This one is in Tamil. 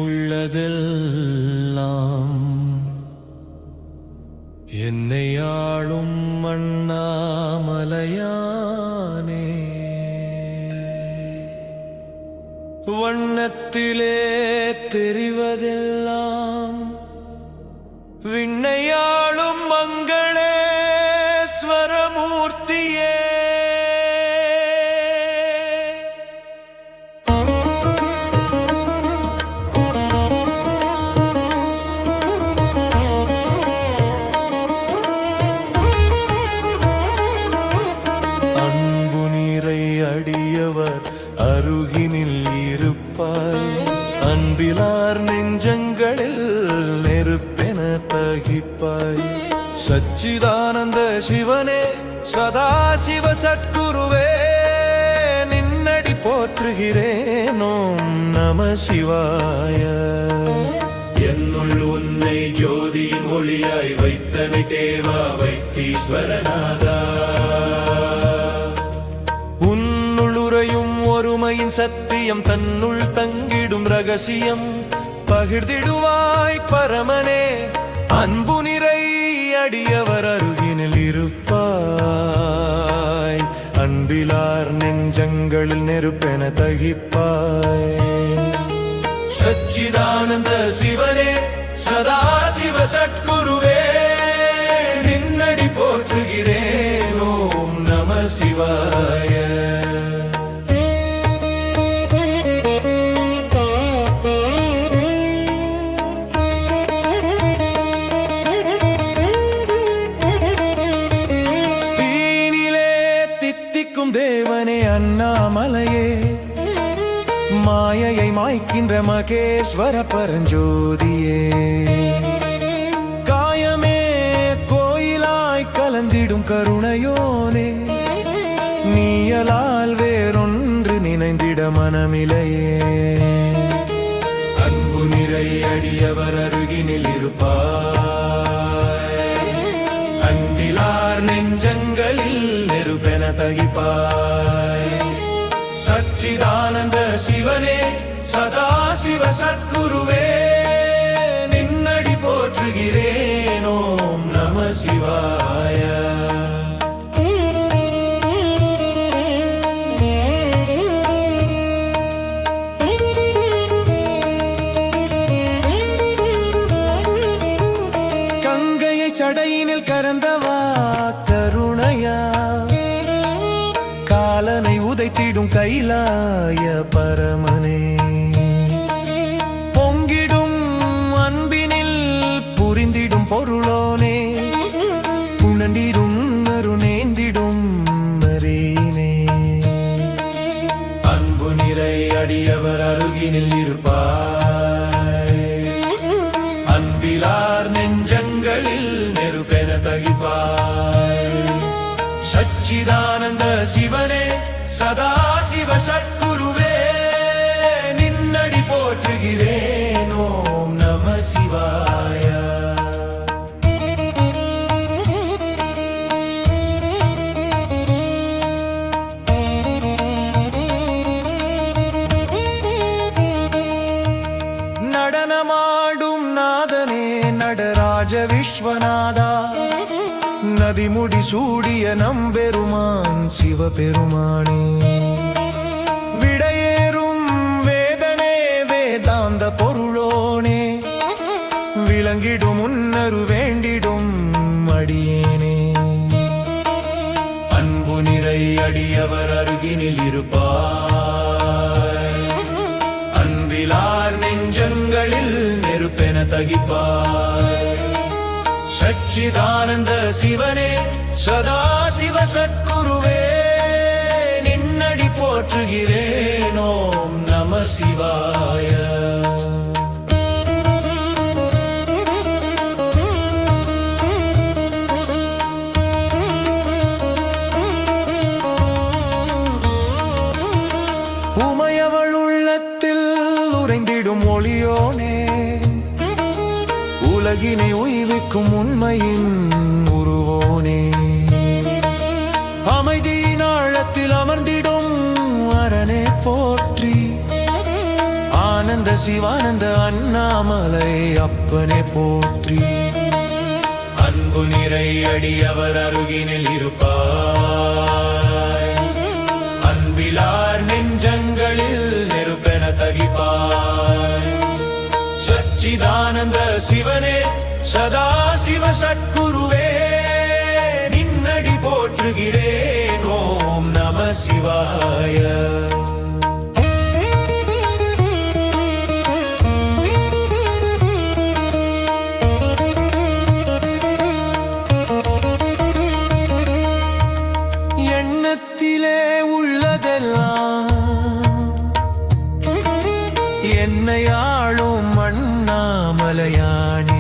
உள்ளதெல்லாம் என்னை ஆளும் அண்ணாமலையானே. வண்ணத்திலே தெரிவதெல்லாம் விண்ணையாளும் மங்களேஸ்வரமூர்த்தியே. அன்பு நீரை அடியவர் அருகினில் இருப்பாய், அன்பிலார் நெஞ்சங்களில் நெருப்பென தகிப்பாய். சச்சிதானந்த சிவனே சதாசிவ சத்குருவே, நின்னடி போற்றுகிறேன். ஓம் நம சிவாய. என்னுள் உன்னை ஜோதியின் ஒளியாய் வைத்தனை தேவா வைத்தீஸ்வரநாதா. உன்னுளுரையும் ஒருமையின் சத்தியம், தன்னுள் தங்கிடும் ரகசியம் பகிர்ந்திடுவாய் பரமனே. அன்பு நிறை அடியவர் அருகினில் இருப்பாய், அன்பிலார் நெஞ்சங்களில் நெருப்பென தகிப்பாய். சச்சிதானந்த சிவனே சதாசிவ சத்குருவே, நின்னடி போற்றுகிறேன். ஓம் நம சிவாய. தேவனே அண்ணாமலையே, மாயையை மாய்க்கின்ற மகேஸ்வர பரஞ்சோதியே, காயமே கோயிலாய் கலந்திடும் கருணையோனே, நீயலால் வேறொன்று நினைந்திட மனமிலையே. அன்பு நிறை அடியவர் அருகினில் இருப்பாய், அன்பிலார் நெஞ்சங்களில் நெருப்பென தகிப்பாய். சச்சிதானந்த சிவனே சதாசிவ சத்குருவே, நின்னடி போற்றுகிறேன். ஓம் நம சிவாய. கங்கையை சடையினில் கரந்தவா கருணையா, காலனை உதைத்திடும் கைலாய பரமனே, பொங்கிடும் அன்பினில் புரிந்திடும் பொருளோனே, புணண்டிடும் அருணேந்திடும் மரீனே. அன்பு நிறை அடியவர் அருகினில் இருப்பாய், அன்பிலார் நெஞ்சங்களில் நெருப்பென தகிப்பாய். சச்சிதானந்த சிவனே சதாசிவ சத்குருவே, நின்னடி போற்றுகிறேன். ஓம் நம சிவாய. நடனமாடும் நாதனே நடராஜ விஸ்வநாதா, நதிமுடி சூடிய நம்பெருமான் சிவபெருமானே, விடையேறும் வேதனே வேதாந்த பொருளோனே, விளங்கிடும் உன்னரு வேண்டிடும் அடியேனே. அன்பு நிறை அடியவர் அருகினில் இருப்பாய், அன்பிலார் நெஞ்சங்களில் நெருப்பென தகிப்பாய். சச்சிதானந்த சிவனே சதாசிவ சத்குருவே, நின்னடி போற்றுகிறேன். ஓம் நம சிவாய. உமையவள் உள்ளத்தில் உறைந்திடும் ஒளியோனே, உலகினை உய்விக்கும் உண்மையின் உருவோனே, அமைதியின் ஆழத்தில் அமர்ந்திடும் அரணே போற்றி, ஆன ஆனந்த சிவானந்த அண்ணாமலை அப்பனே போற்றி. அன்பு நிறை அடியவர் அருகினில் இருப்பாய், அன்பிலார் நெஞ்சங்களில் நெருப்பென தகிப்பாய். சச்சிதானந்த சிவனே சதா சிவ சட்குருவே, நின்னடி போற்றுகிறேன். ஓம் நம சிவாய. எண்ணத்திலே உள்ளதெல்லாம் என்னை ஆளும் அண்ணாமலையானே,